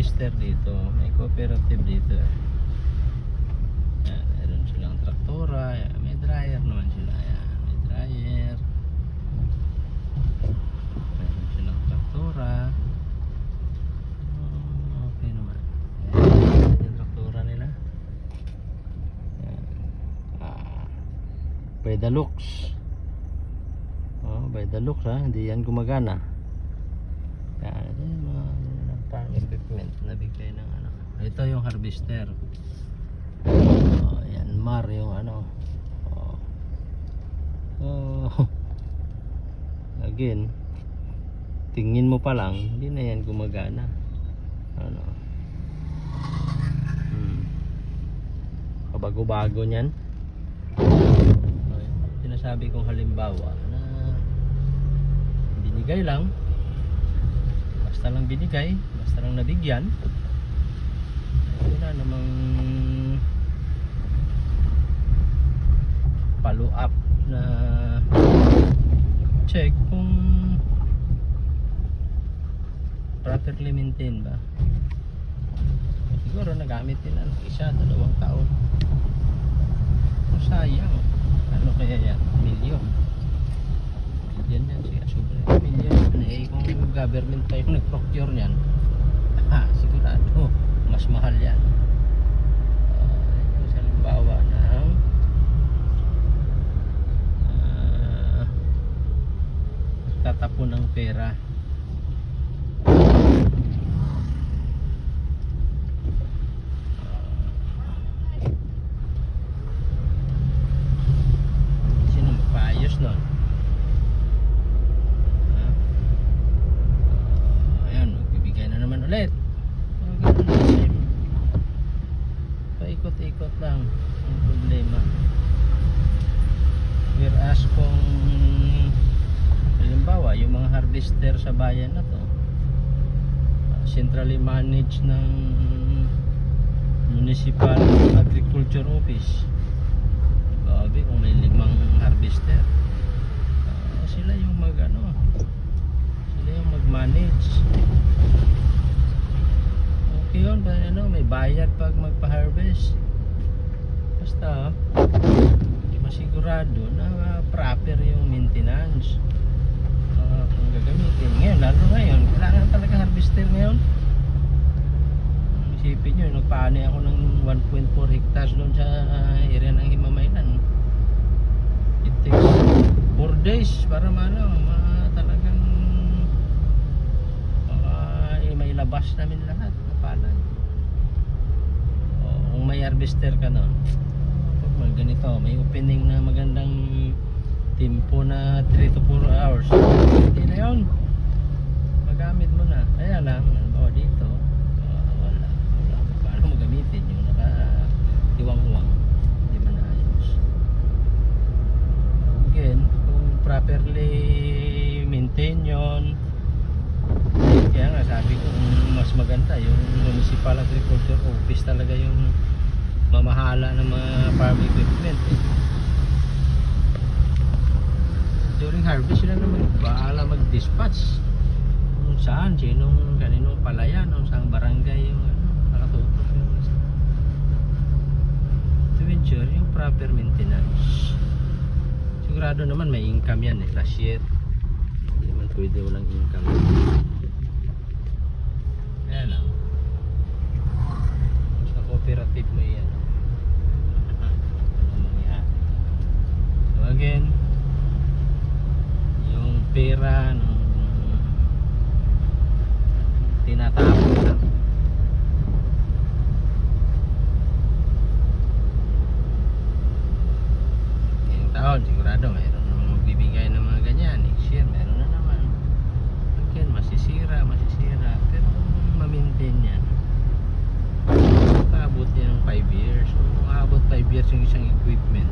harvester dito, may cooperative dito. Yan, meron silang traktora, yan, may dryer naman sila. Yan, may dryer. Meron silang traktora. Okay naman. Yan, yung traktora nila. Yan. By the looks. By the looks ha, hindi yan gumagana. Yan, ito yung mga farm equipment na bigay ng ano. Ito yung harvester. Yan, Mar yung ano. Again, tingin mo pa lang, hindi na yan gumagana. Ano? Kabago-bago niyan. Sinasabi kong halimbawa na binigay lang, basta lang binigay, basta lang nabigyan, wala namang follow up na check kung properly maintain ba. Siguro nagamit nila ng isa, 2 taon. Sayang, ano kaya yan? Milyon yan siya, sobrang milyon. Kung government pa yung nag-procure nyan, sigurado mas mahal yan. Sa halimbawa ng tatapon ng pera. Sino magpaayos nun? Ayan, magbibigay na naman ulit. Paikot-ikot lang ang problema. Whereas kung halimbawa yung mga harvester sa bayan na to, centrally managed ng Municipal Agriculture Office, grabe kung may 5 harvester, sila yung sila yung mag-manage. Okay yun, may bayad pag magpa-harvest, basta masigurado na proper yung maintenance. Kung gagamitin ngayon, lalo ngayon, kailangan talaga harvester ngayon. Isipin nyo, nagpaani ako ng 1.4 hectares doon sa area ng Himamaylan. It takes 4 days para talagang mailabas namin lahat ng palay. Kung may harvester ka nun, ganito, may opening na magandang tempo na 3 to 4 hours, hindi na yun, magamit mo na. Kaya lang, dito wala paano mo gamitin yung nakatiwang-uwang, hindi man ayos. Again, kung properly maintain yun, kaya nga sabi ko mas maganda yung Municipal Agriculture Office talaga yung mamahala ng mga farm equipment. During harvest sila naman bahala mag-dispatch kung saan, kaninong palayan, kung saan barangay yung nakatutok yung to ensure yung proper maintenance. Sigurado naman may income yan last year, hindi naman pwede walang income. Ayan lang, sa cooperative mo yan. So again, yung pera ng tinatapon lang. Ngayong taon sigurado mayroon namang magbibigay ng mga ganyan. Next year meron na naman. Again, masisira. Pero kung ma-maintain yan, maabot yan ng 5 years. So kung maabot 5 years yung isang equipment,